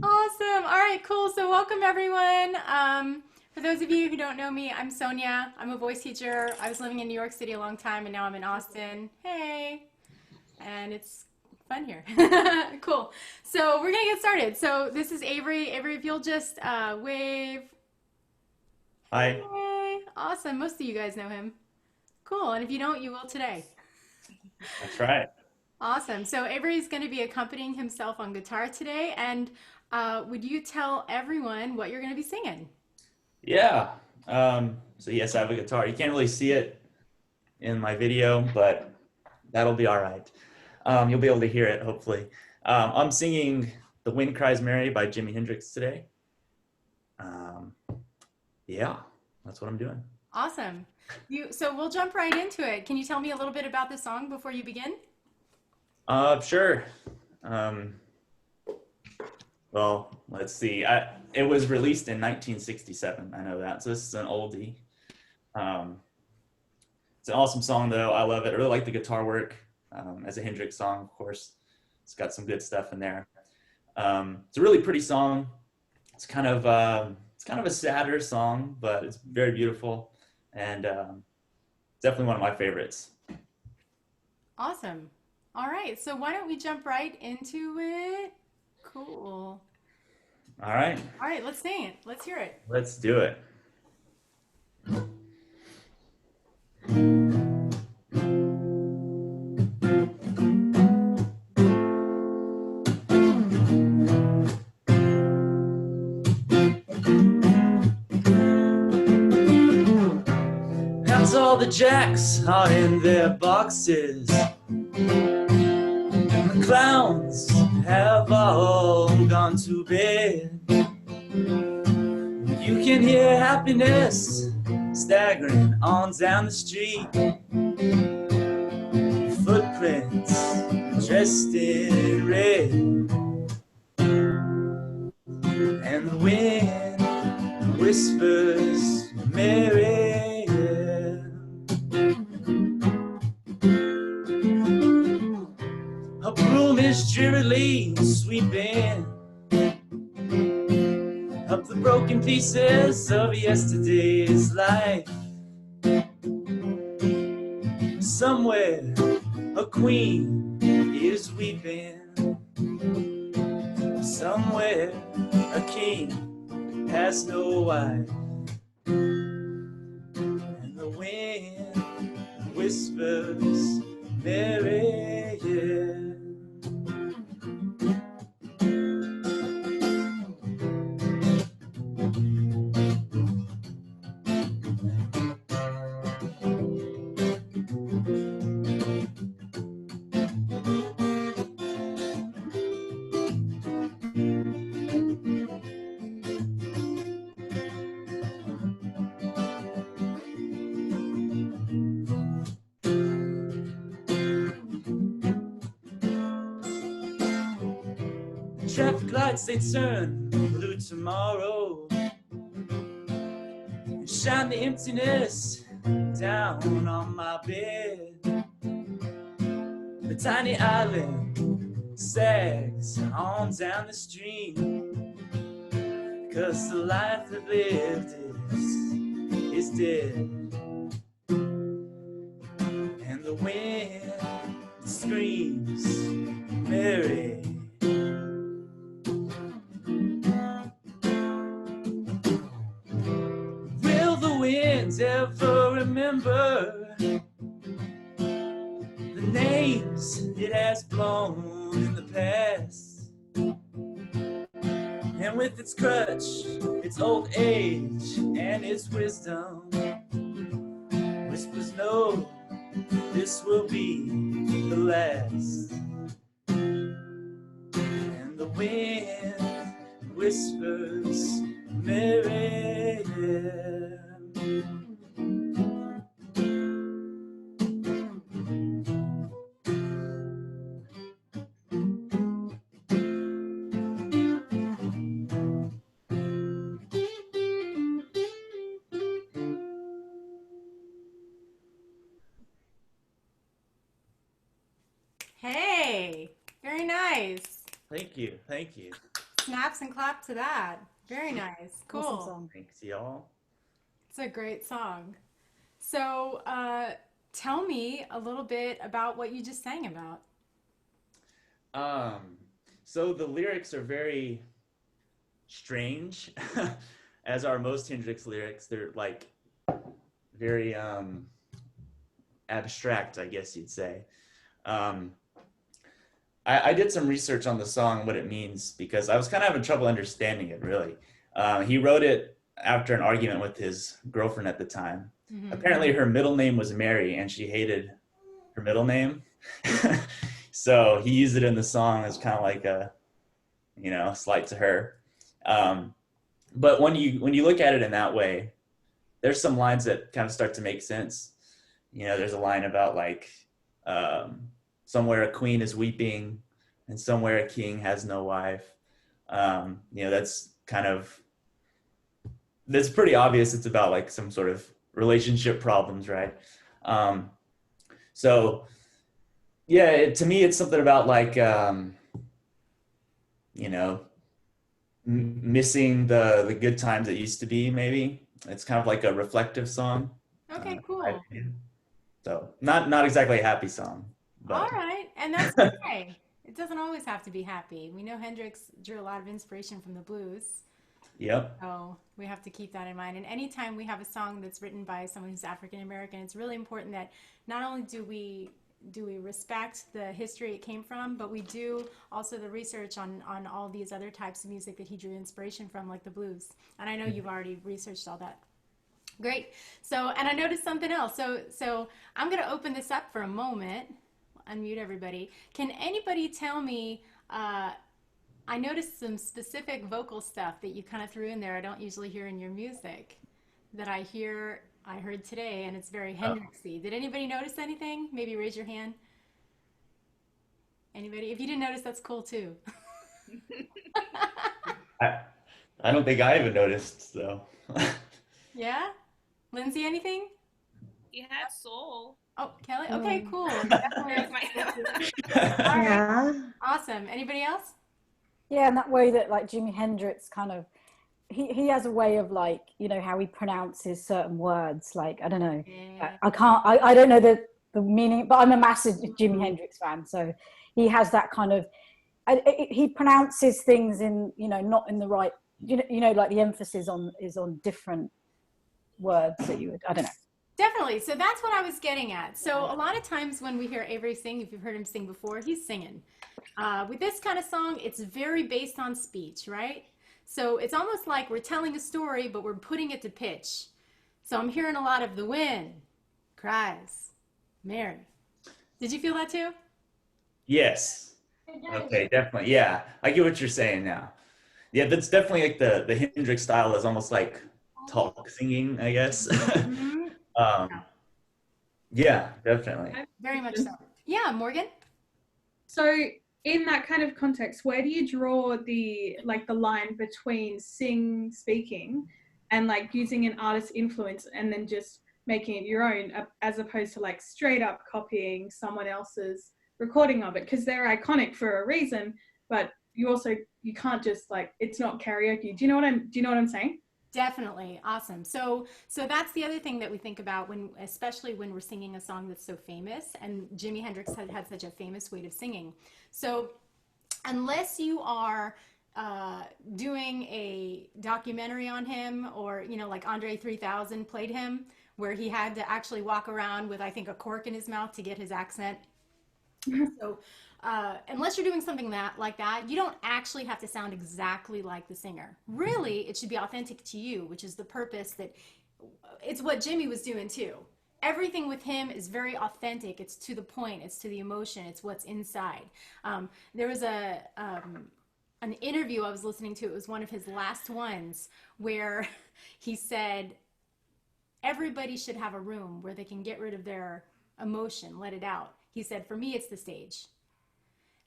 Awesome. All right, cool. So welcome everyone. For those of you who don't know me, I'm Sonia. I'm a voice teacher. I was living in New York City a long time and now I'm in Austin. Hey. And it's fun here. Cool. So we're gonna get started. So this is Avery. Avery, if you'll just wave. Hi. Hey. Awesome. Most of you guys know him. Cool. And if you don't, you will today. That's right. Awesome. So Avery's going to be accompanying himself on guitar today. And would you tell everyone what you're going to be singing? Yeah. So yes, I have a guitar. You can't really see it in my video, but that'll be all right. You'll be able to hear it, hopefully. I'm singing "The Wind Cries Mary" by Jimi Hendrix today. Um, yeah, that's what I'm doing. Awesome. So we'll jump right into it. Can you tell me a little bit about the song before you begin? Sure. Um, well, let's see. It was released in 1967. I know that. So this is an oldie. Um, it's an awesome song, though. I love it. I really like the guitar work. As a Hendrix song, of course, it's got some good stuff in there. It's a really pretty song. It's kind of a sadder song, but it's very beautiful and definitely one of my favorites. Awesome. All right. So why don't we jump right into it? Cool. All right, All right. Let's sing it. Let's hear it. let's do it. As all the jacks are in their boxes, and the clowns have all gone to bed. You can hear happiness staggering on down the street. Footprints dressed in red, and the wind whispers Mary. A broom is drearily sweeping up the broken pieces of yesterday's life. Somewhere a queen is weeping. Somewhere a king has no wife. And the wind whispers Mary. Traffic lights, they turn blue tomorrow and shine the emptiness down on my bed. The tiny island sags on down the stream, 'cause the life that lived is dead. And the wind screams Mary. Will the winds ever remember the names it has blown in the past? And with its crutch, its old age, and its wisdom, whispers no, this will be the last. And the wind whispers Mary. Hey. Very nice. Thank you, thank you. snaps and clap to that. Very nice. Awesome Cool. song. Thanks, y'all. It's a great song. So, tell me a little bit about what you just sang about. Um, so the lyrics are very strange, as are most Hendrix lyrics. They're like very abstract, I guess you'd say. Um, I did some research on the song, what it means, because I was kind of having trouble understanding it, really. He wrote it after an argument with his girlfriend at the time. Hmm. Apparently, her middle name was Mary, and she hated her middle name. So he used it in the song as kind of like a, slight to her. Um, but when you look at it in that way, there's some lines that kind of start to make sense. There's a line about like somewhere a queen is weeping and somewhere a king has no wife. That's pretty obvious. It's about like some sort of relationship problems, right? Um, so yeah, to me, it's something about like, you know, missing the good times that used to be, maybe. It's kind of like a reflective song, Okay, in my cool. opinion. So not exactly a happy song, All but right, and that's okay. It doesn't always have to be happy. We know Hendrix drew a lot of inspiration from the blues, yep. so we have to keep that in mind. And anytime we have a song that's written by someone who's African American, it's really important that not only do we respect the history it came from, but we do also the research on all these other types of music that he drew inspiration from, like the blues. And I know you've already researched all that. Great. So, and I noticed something else. So I'm going to open this up for a moment. Unmute everybody. Can anybody tell me? I noticed some specific vocal stuff that you kind of threw in there. I don't usually hear in your music that I heard today, and it's very Oh, Hendrixy. Did anybody notice anything? Maybe raise your hand. Anybody? If you didn't notice, that's cool too. I, I don't think I even noticed, so. Yeah? Lindsay, anything? You had soul. Oh, Kelly? Okay, Mm. cool. Definitely There's makes my sense too. All right. Yeah. Awesome. Anybody else? Yeah, and that way that like Jimi Hendrix kind of he has a way of like, how he pronounces certain words. Like, I don't know. Yeah. I can't I don't know the meaning, but I'm a massive Jimi Hendrix fan. So he has that kind of he pronounces things in, not in the right, like the emphasis is on different words that you would, I don't know. Definitely. So that's what I was getting at. So a lot of times when we hear Avery sing, if you've heard him sing before, he's singing. With this kind of song, it's very based on speech, right? So it's almost like we're telling a story, but we're putting it to pitch. So I'm hearing a lot of the wind, cries, Mary. Did you feel that too? Yes. Okay, definitely. Yeah, I get what you're saying now. Yeah, that's definitely like the Hendrix style is almost like talk singing, I guess. Hmm. um, yeah, definitely. I have a Very much so. question. Yeah, Morgan? So in that kind of context, where do you draw the line between speaking and like using an artist's influence and then just making it your own, as opposed to like straight up copying someone else's recording of it? Because they're iconic for a reason, but you can't just like, it's not karaoke. Do you know what I'm saying? Definitely. Awesome. So that's the other thing that we think about when, especially when we're singing a song that's so famous, and Jimi Hendrix had such a famous way of singing. So unless you are doing a documentary on him, or like Andre 3000 played him, where he had to actually walk around with, I think, a cork in his mouth to get his accent. So unless you're doing something like that, you don't actually have to sound exactly like the singer. Really, it should be authentic to you, which is the purpose. That it's what Jimmy was doing too. Everything with him is very authentic. It's to the point. It's to the emotion. It's what's inside. There was an interview I was listening to. It was one of his last ones where he said everybody should have a room where they can get rid of their emotion, let it out. He said, for me, it's the stage.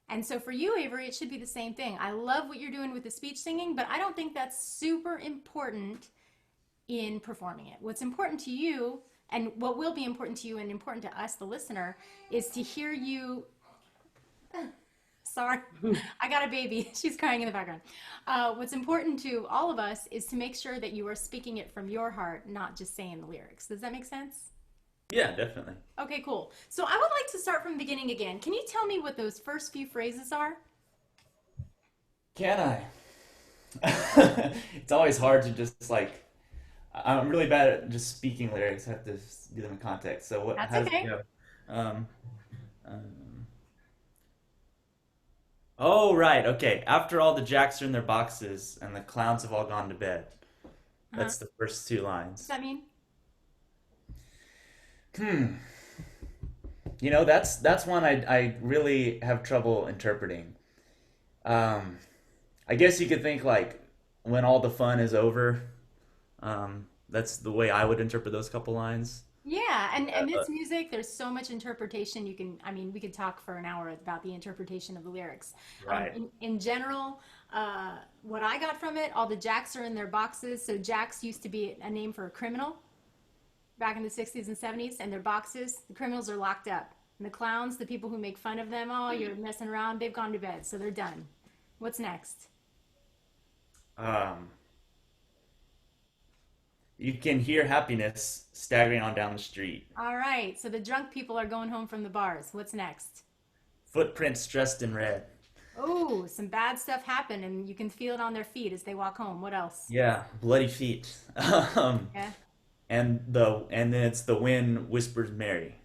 And so for you, Avery, it should be the same thing. I love what you're doing with the speech singing, but I don't think that's super important in performing it. What's important to you, and what will be important to you and important to us, the listener, is to hear you Sorry, I got a baby. She's crying in the background. What's important to all of us is to make sure that you are speaking it from your heart, not just saying the lyrics. Does that make sense? Yeah, definitely. Okay, cool. So I would like to start from the beginning again. Can you tell me what those first few phrases are? Can I? It's always hard to just like. I'm really bad at just speaking lyrics. I have to do them in context. So what? That's How does it okay. go? Um, um, oh, right. Okay. After all the jacks are in their boxes and the clowns have all gone to bed. Uh-huh. That's the first two What's lines. that mean? Hmm. That's one I really have trouble interpreting. Um, I guess you could think like when all the fun is over. That's the way I would interpret those couple lines. Yeah, and Uh, this music, there's so much interpretation. You can, I mean, we could talk for an hour about the interpretation of the lyrics. right. In general, what I got from it, all the jacks are in their boxes. So jacks used to be a name for a criminal back in the 60s and 70s, and their boxes, the criminals are locked up. And the clowns, the people who make fun of them, oh, you're messing around, they've gone to bed, so they're done. What's next? Um, you can hear happiness staggering on down the street. All right, so the drunk people are going home from the bars. What's next? Footprints dressed in red. Oh, some bad stuff happened, and you can feel it on their feet as they walk home. What else? Yeah, bloody feet. Um, Yeah. and then it's the wind whispers merry.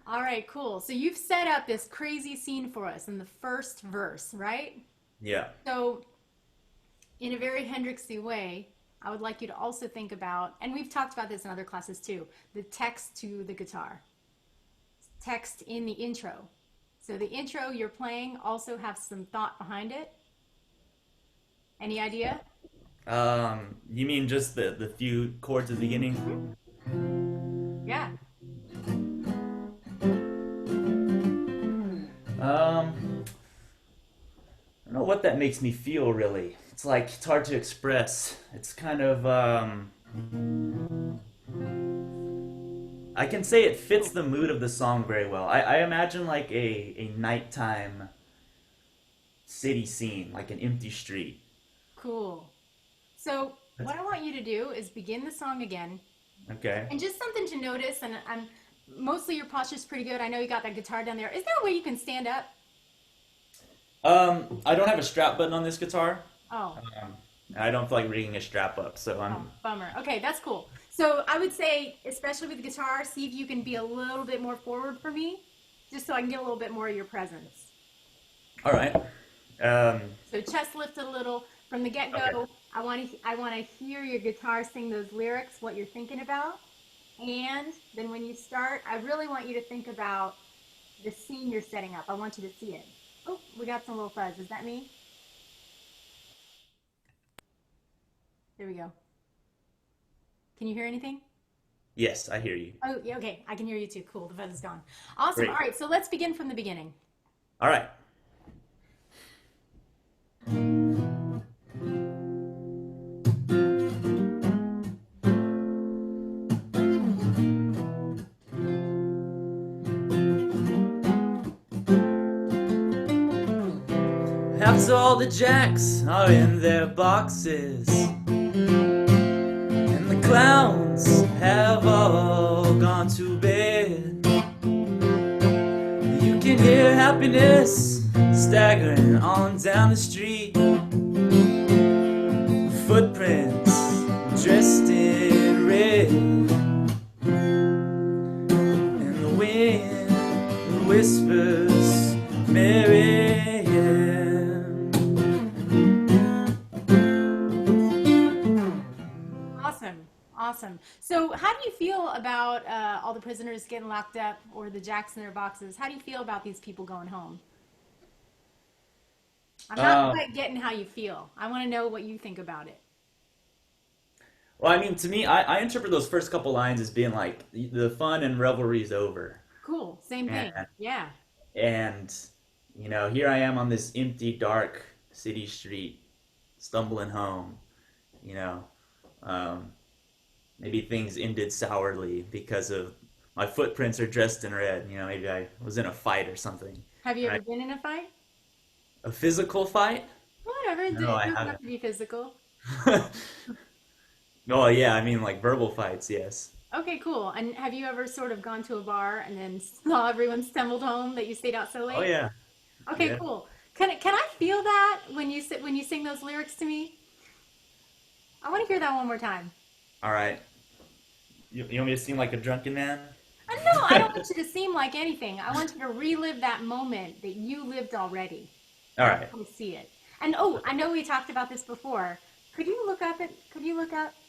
All right, cool. So you've set up this crazy scene for us in the first verse, right? Yeah. So, in a very Hendrixy way, I would like you to also think about, and we've talked about this in other classes too, the text to the guitar, text in the intro. So the intro you're playing also has some thought behind it. Any idea? You mean just the few chords at the beginning? Yeah. I don't know what that makes me feel really. It's like it's hard to express. It's kind of I can say it fits the mood of the song very well. I imagine like a nighttime city scene, like an empty street. Cool. So That's what I want you to do is begin the song again, okay. and just something to notice. And I'm mostly your posture's pretty good. I know you got that guitar down there. Is there a way you can stand up? I don't have a strap button on this guitar. Oh, I don't feel like rigging a strap up, so oh, I'm bummer. Okay, that's cool. So I would say, especially with the guitar, see if you can be a little bit more forward for me, just so I can get a little bit more of your presence. all right. Um, So chest lifted a little from the get okay. go. I want to hear your guitar sing those lyrics, what you're thinking about, and then when you start, I really want you to think about the scene you're setting up. I want you to see it. Oh, we got some little fuzz. Is that me? There we go. Can you hear anything? Yes, I hear you. Oh, yeah, okay. I can hear you too. Cool. The fuzz is gone. Awesome. All Great. right. So let's begin from the beginning. All right. After all the jacks are in their boxes, and the clowns have all gone to bed, you can hear happiness staggering on down the street. Footprints dressed in red, and the wind whispers merry. Awesome. Awesome. So, how do you feel about all the prisoners getting locked up or the jacks in their boxes? How do you feel about these people going home? I'm not Um, quite getting how you feel. I want to know what you think about it. well, I mean, to me, I interpret those first couple lines as being like the fun and revelry is over, Cool. Same thing. and Yeah. and here I am on this empty, dark city street, stumbling home. You know, um, maybe things ended sourly because of my footprints are dressed in red. Maybe I was in a fight or something. Have you ever Right? been in a fight? A physical fight? Whatever. It No, I doesn't have haven't. to be physical. Oh yeah, I mean like verbal fights, yes. Okay, cool. And have you ever sort of gone to a bar and then saw everyone stumbled home that you stayed out so Oh late? yeah, Okay, yeah. cool. Can I feel that when you sing those lyrics to me? I want to hear that one more time. All right. You want me to seem like a drunken man? No, I don't want you to seem like anything. I want you to relive that moment that you lived already. All I right. want to see it. And oh, I know we talked about this before. Could you look up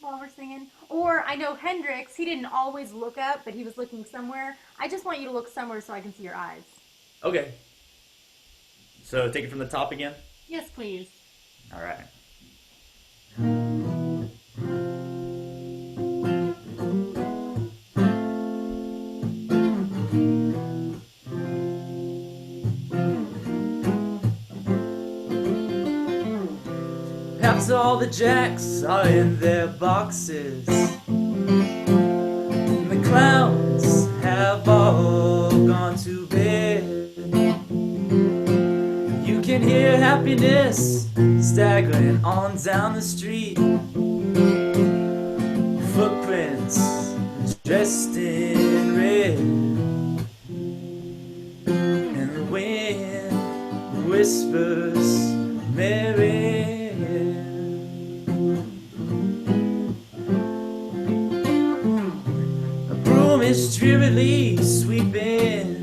while we're singing? Or I know Hendrix, he didn't always look up, but he was looking somewhere. I just want you to look somewhere so I can see your eyes. Okay. So take it from the top again. Yes, please. All right. Perhaps all the jacks are in their boxes, and the clowns have all gone to bed. You can hear happiness staggering on down the street. Footprints dressed in red, and the wind whispers Mary. A broom is drearily sweeping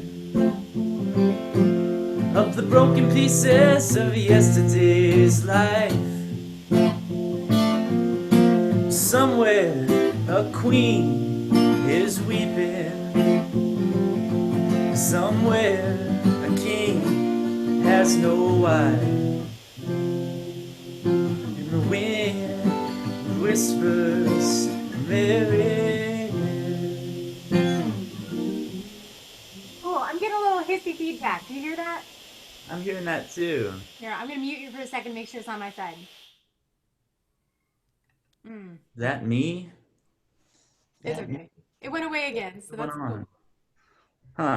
up the broken pieces of yesterday's life. Somewhere a queen is weeping. Somewhere a king has no wife. And the wind whispers Mary. Cool. I'm getting a little hissy feedback. Do you hear that? I'm hearing that too. Here, I'm going to mute you for a second to make sure it's on my side. Is that me? It's That me? okay. It went away again, so What's that's going cool. on?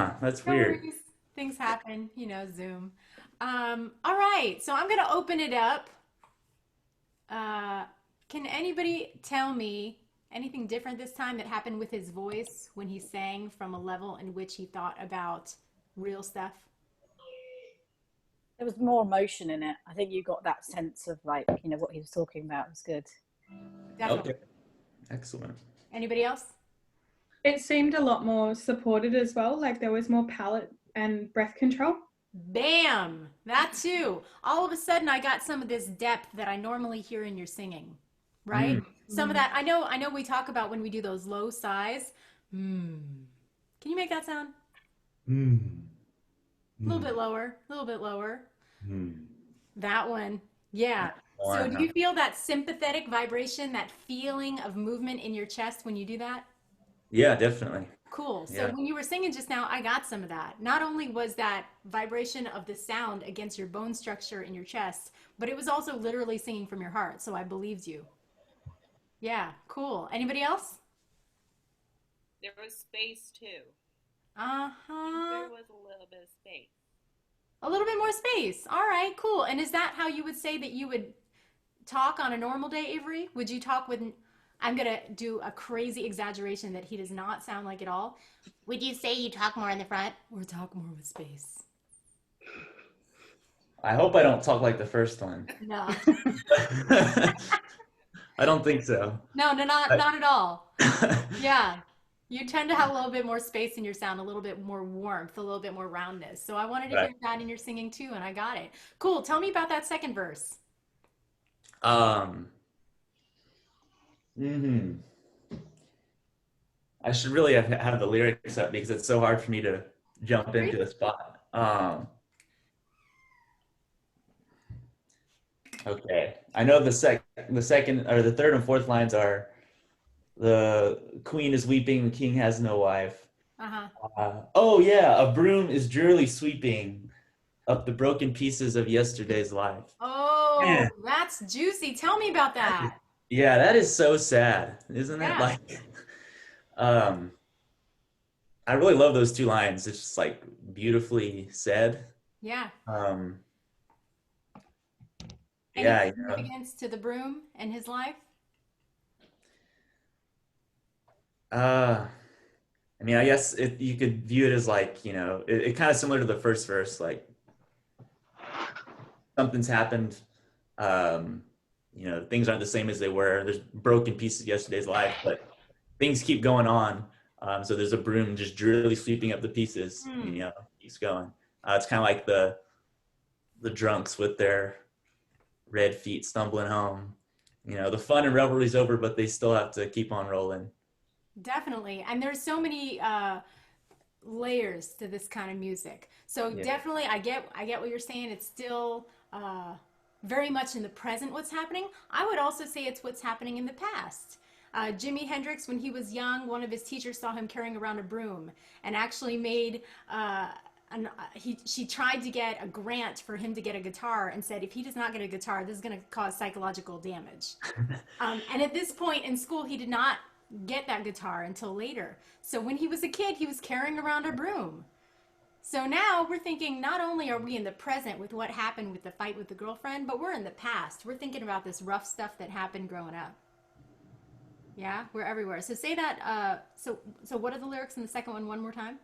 Huh, that's No weird. worries. Things happen, Zoom. All right, so I'm gonna open it up. Can anybody tell me anything different this time that happened with his voice when he sang from a level in which he thought about real stuff? There was more emotion in it. I think you got that sense of like, what he was talking about. It was good. Definitely. Okay, excellent. Anybody else? It seemed a lot more supported as well. Like there was more palate and breath control. Bam! That too. All of a sudden, I got some of this depth that I normally hear in your singing, right? Some of that. I know. We talk about when we do those low sighs. Can you make that sound? A little bit lower. A little bit lower. That one. Yeah. So do you feel that sympathetic vibration, that feeling of movement in your chest when you do that? Yeah, definitely. Cool. So Yeah. when you were singing just now, I got some of that. Not only was that vibration of the sound against your bone structure in your chest, but it was also literally singing from your heart. So I believed you. Yeah, cool. Anybody else? There was space too. Uh-huh. There was a little bit of space. A little bit more space. All right, cool. And is that how you would say that you would talk on a normal day, Avery? Would you talk with, I'm going to do a crazy exaggeration that he does not sound like at all. Would you say you talk more in the front or talk more with space? I hope I don't talk like the first one. No. I don't think so. No, not at all. Yeah. You tend to have a little bit more space in your sound, a little bit more warmth, a little bit more roundness. So I wanted to Right. hear that in your singing too, and I got it. Cool. Tell me about that second verse. Mhm. I should really have the lyrics up because it's so hard for me to jump into a spot. Okay. I know the second or the third and fourth lines are the queen is weeping, the king has no wife. Uh-huh. Oh yeah, a broom is drearily sweeping up the broken pieces of yesterday's life. Oh, Man. that's juicy. Tell me about that. Yeah, that is so sad, isn't it? Yeah. Like, I really love those two lines. It's just like beautifully said. Yeah. Any Yeah, significance to the broom in his life? I mean, I guess you could view it as like, it kind of similar to the first verse, like something's happened. Um, things aren't the same as they were. There's broken pieces of yesterday's life, but things keep going on. So there's a broom just really sweeping up the pieces, keeps going. It's kind of like the drunks with their red feet stumbling home. The fun and revelry's over, but they still have to keep on rolling. Definitely. And there's so many layers to this kind of music. So Yeah. definitely I get what you're saying. It's still very much in the present what's happening. I would also say it's what's happening in the past. Jimi Hendrix, when he was young, one of his teachers saw him carrying around a broom and actually made she tried to get a grant for him to get a guitar and said, if he does not get a guitar, this is going to cause psychological damage. And at this point in school, he did not get that guitar until later. So when he was a kid, he was carrying around a broom. So now we're thinking not only are we in the present with what happened with the fight with the girlfriend, but we're in the past. We're thinking about this rough stuff that happened growing up. Yeah, we're everywhere. So say that. So what are the lyrics in the second one more time?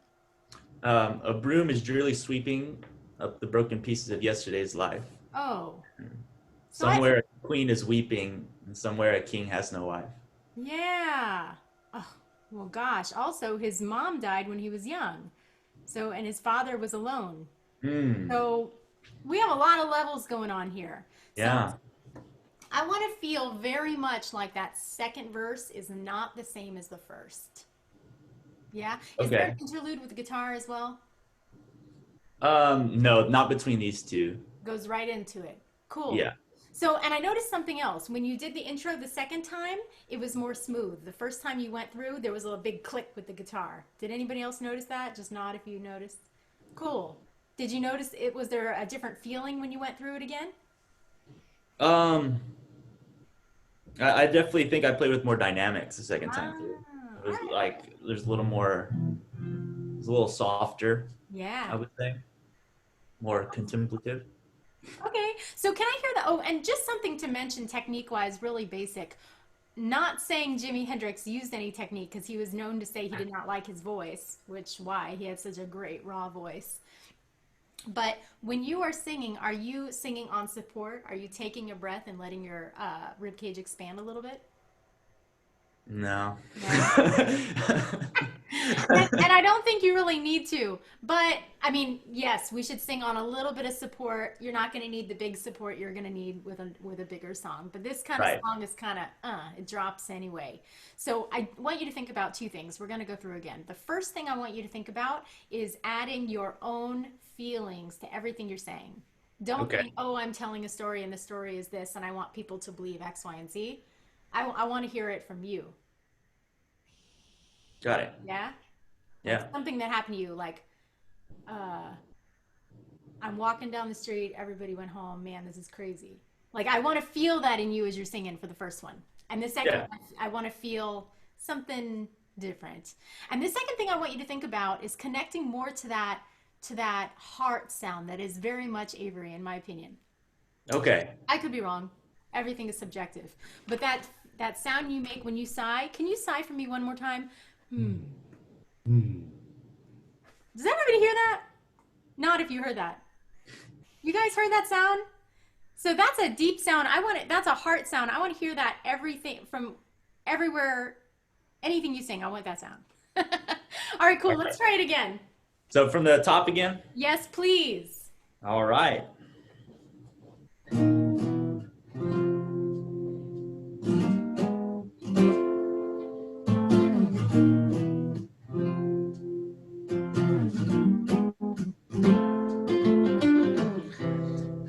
A broom is drearily sweeping up the broken pieces of yesterday's life. Oh. Somewhere a queen is weeping, and somewhere a king has no wife. Yeah. Oh, well, gosh. Also, his mom died when he was young. So, and his father was alone. So we have a lot of levels going on here. Yeah. So I want to feel very much like that second verse is not the same as the first. Yeah. Is there an interlude with the guitar as well? No, not between these two. Goes right into it. Cool. Yeah. So, and I noticed something else. When you did the intro the second time, it was more smooth. The first time you went through, there was a big click with the guitar. Did anybody else notice that? Just nod if you noticed. Cool. Did you notice it? Was there a different feeling when you went through it again? I definitely think I played with more dynamics the second time through. It was like there's a little more, it's a little softer. Yeah. I would say more contemplative. Okay, so can I hear that? Oh, and just something to mention technique-wise, really basic. Not saying Jimi Hendrix used any technique because he was known to say he did not like his voice, which why? He had such a great raw voice. But when you are you singing on support? Are you taking a breath and letting your rib cage expand a little bit? No. And I don't think you really need to. But, I mean, yes, we should sing on a little bit of support. You're not going to need the big support you're going to need with a bigger song. But this kind of song is kind of, it drops anyway. So I want you to think about two things. We're going to go through again. The first thing I want you to think about is adding your own feelings to everything you're saying. Don't think, oh, I'm telling a story and the story is this and I want people to believe X, Y, and Z. I want to hear it from you. Got it. Yeah? Yeah. Like something that happened to you, like, I'm walking down the street, everybody went home, man, this is crazy. Like, I want to feel that in you as you're singing for the first one. And the second one, I want to feel something different. And the second thing I want you to think about is connecting more to that heart sound that is very much Avery, in my opinion. Okay. I could be wrong. Everything is subjective. But that sound you make when you sigh, can you sigh for me one more time? Does everybody hear that? Not if you heard that. You guys heard that sound? So that's a deep sound. That's a heart sound. I want to hear that everything from everywhere, anything you sing. I want that sound. All right, cool. Let's try it again. So from the top again? Yes, please. All right.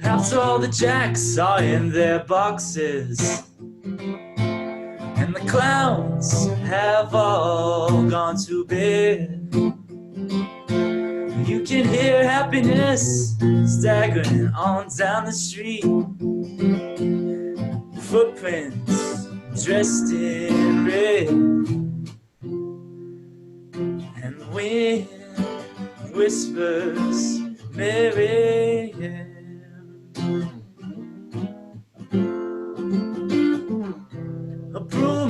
After all the jacks are in their boxes and the clowns have all gone to bed, you can hear happiness staggering on down the street. Footprints dressed in red, and the wind whispers, Mary.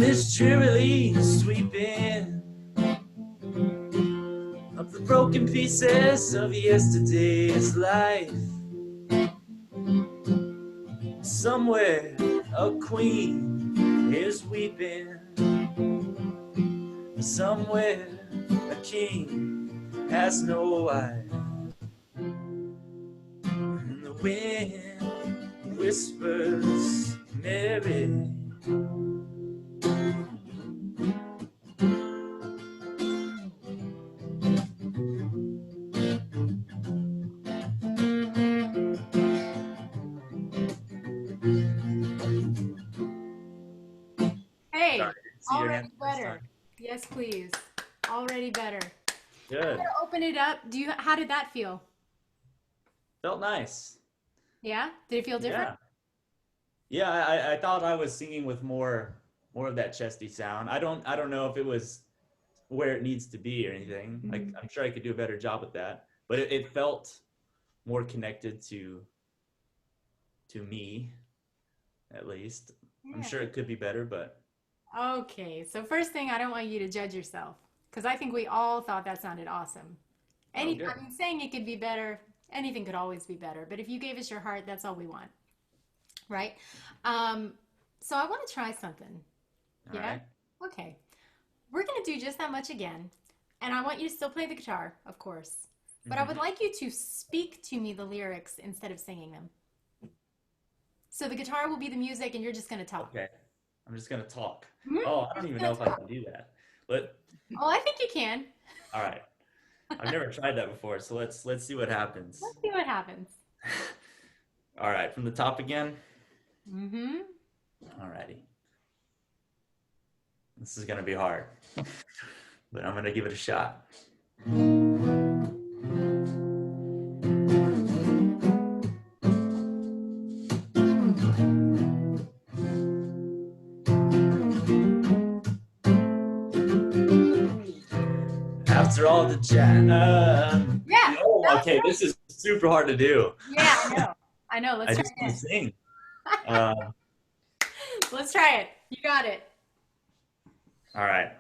is drearily sweeping up the broken pieces of yesterday's life. Somewhere a queen is weeping. Somewhere a king has no wife. And the wind whispers Mary. Hey, Sorry, see your already hand this better. time. Yes, please. Already better. I'm Good. gonna open it up. How did that feel? Felt nice. Yeah? Did it feel different? Yeah. I thought I was singing with more of that chesty sound. I don't know if it was where it needs to be or anything. Like I'm sure I could do a better job with that. But it felt more connected to me, at least. I'm Yeah. sure it could be better, but Okay, so first thing, I don't want you to judge yourself because I think we all thought that sounded awesome. oh, good. I mean, saying it could be better, anything could always be better, but if you gave us your heart, that's all we want, right? Um, so I want to try something. All Yeah? right. Okay. We're going to do just that much again. And I want you to still play the guitar, of course. But I would like you to speak to me the lyrics instead of singing them. So the guitar will be the music and you're just going to talk. Okay. I'm just gonna talk. Mhm. Oh, I don't even know if I can do that. But Oh, I think you can. all right. I've never tried that before, so let's see what happens. Let's see what happens. All right, from the top again. Mm-hmm. All righty. This is gonna be hard, but I'm gonna give it a shot. After all the chat. Yeah. Oh, okay. This is super hard to do. Yeah, I know. I know. I Let's try just want to again. sing. Let's try it. You got it. All right.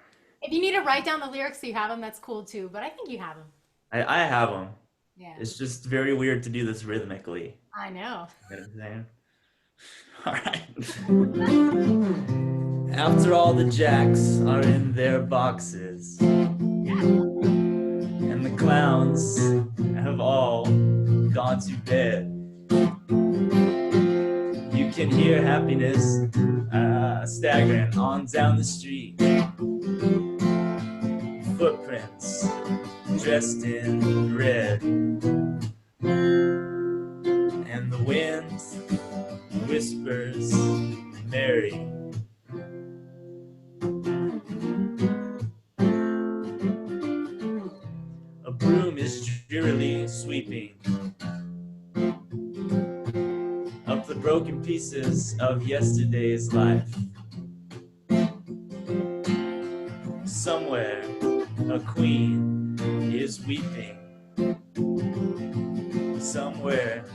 If you need to write down the lyrics so you have them, that's cool too. But I think you have them. I have them. Yeah. It's just very weird to do this rhythmically. I know. You know what I'm saying? All right. After all the jacks are in their boxes, and the clowns have all gone to bed, you can hear happiness staggering on down the street. Footprints dressed in red, and the wind whispers Mary. A broom is drearily sweeping up the broken pieces of yesterday's life. Somewhere a queen is weeping. Somewhere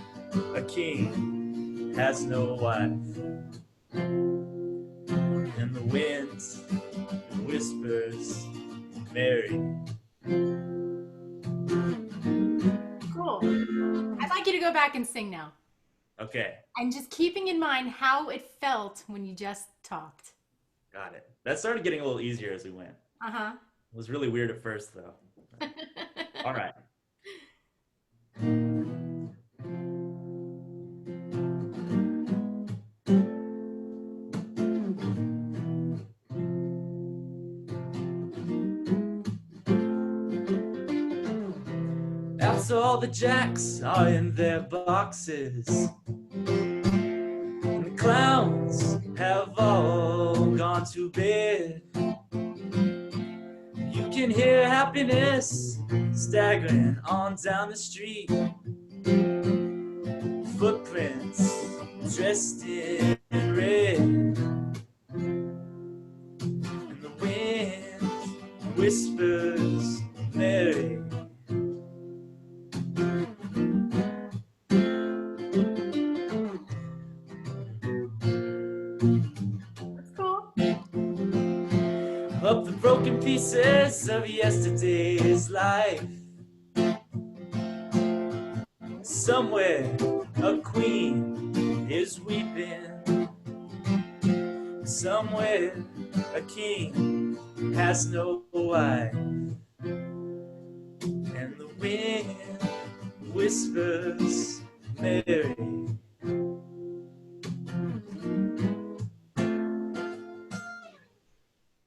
a king has no wife. And the wind whispers Mary. Cool. I'd like you to go back and sing now. Okay, And just keeping in mind how it felt when you just talked. got it. That started getting a little easier as we went. Uh-huh. It was really weird at first, though. All right. After all the jacks are in their boxes, and the clowns have all gone to bed, you can hear happiness staggering on down the street. Footprints dressed in red, and the wind whispers Mary. That's cool. up the broken pieces of yesterday's life. Somewhere a queen is weeping. Somewhere a king has no wife. And the wind whispers Mary.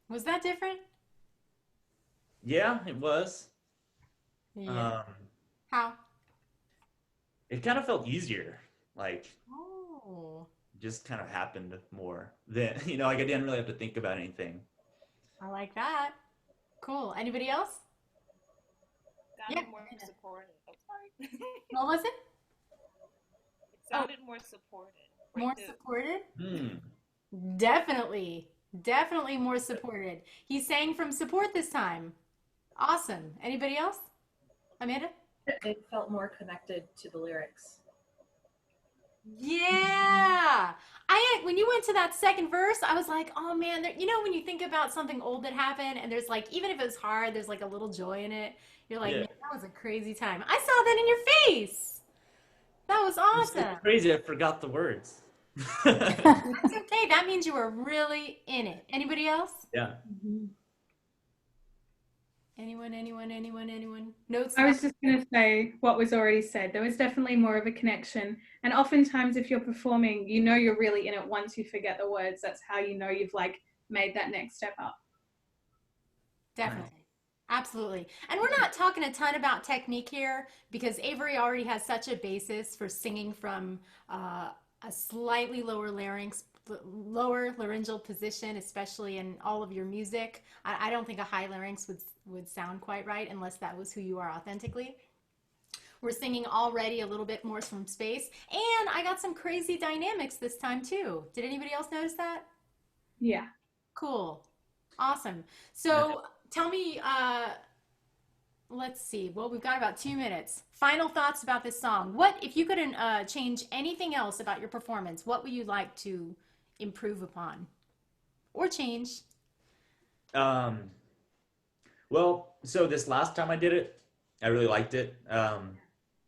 Was that different? Yeah, it was. Yeah. Um, How? it kind of felt easier. Like, Oh, just kind of happened more than, like I didn't really have to think about anything. I like that. Cool. Anybody else? Sounded Yeah. more supportive. Oh, sorry. What was it? It sounded more supported. More Right, supported? Hmm. Definitely. Definitely more supported. He sang from support this time. Awesome. Anybody else? Amanda? It felt more connected to the lyrics. Yeah. When you went to that second verse, I was like, oh man, when you think about something old that happened and there's like, even if it was hard, there's like a little joy in it. You're like, Yeah. man, that was a crazy time. I saw that in your face. That was It's awesome. crazy, I forgot the words. That's okay. That means you were really in it. Anybody else? Yeah. Anyone? Notes? I was just going to say what was already said. There was definitely more of a connection. And oftentimes, if you're performing, you're really in it once you forget the words. That's how you know you've like made that next step up. Definitely. Absolutely. And we're not talking a ton about technique here because Avery already has such a basis for singing from a slightly lower laryngeal position, especially in all of your music. I don't think a high larynx would sound quite right unless that was who you are authentically. We're singing already a little bit more from space. And I got some crazy dynamics this time too. Did anybody else notice that? Yeah. Cool. Awesome. So tell me, let's see. Well, we've got about 2 minutes. Final thoughts about this song. What, if you couldn't change anything else about your performance, what would you like to improve upon or change? Well, so this last time I did it, I really liked it.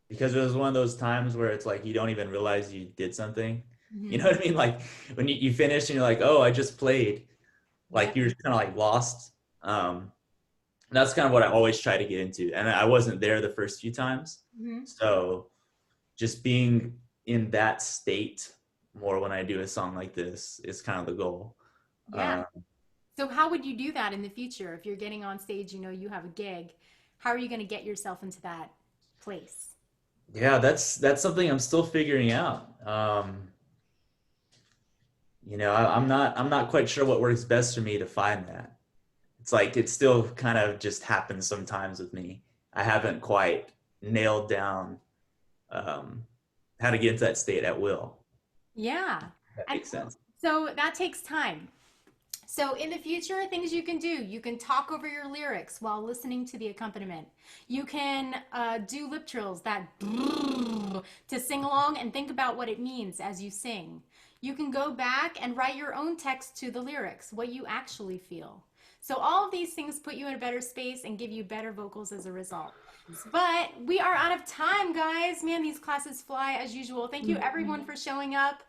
Because it was one of those times where it's like you don't even realize you did something. You know what I mean? Like when you finish and you're like, oh, I just played. Like you're kind of like lost. That's kind of what I always try to get into. And I wasn't there the first few times. So just being in that state more when I do a song like this is kind of the goal. Yeah. So how would you do that in the future? If you're getting on stage, you have a gig, how are you going to get yourself into that place? Yeah, that's something I'm still figuring out. I'm not quite sure what works best for me to find that. It's like it still kind of just happens sometimes with me. I haven't quite nailed down how to get into that state at will. Yeah. That makes sense. So that takes time. So in the future, things you can do, you can talk over your lyrics while listening to the accompaniment. You can do lip trills to sing along and think about what it means as you sing. You can go back and write your own text to the lyrics, what you actually feel. So all of these things put you in a better space and give you better vocals as a result. But we are out of time, guys. Man, these classes fly as usual. Thank you everyone for showing up.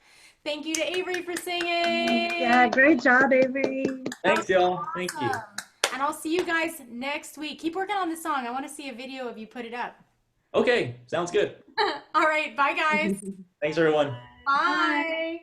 Thank you to Avery for singing. Yeah, great job, Avery. Thanks, y'all. Thank you. And I'll see you guys next week. Keep working on the song. I want to see a video of you put it up. Okay, sounds good. All right. Bye, guys. Thanks, everyone. Bye.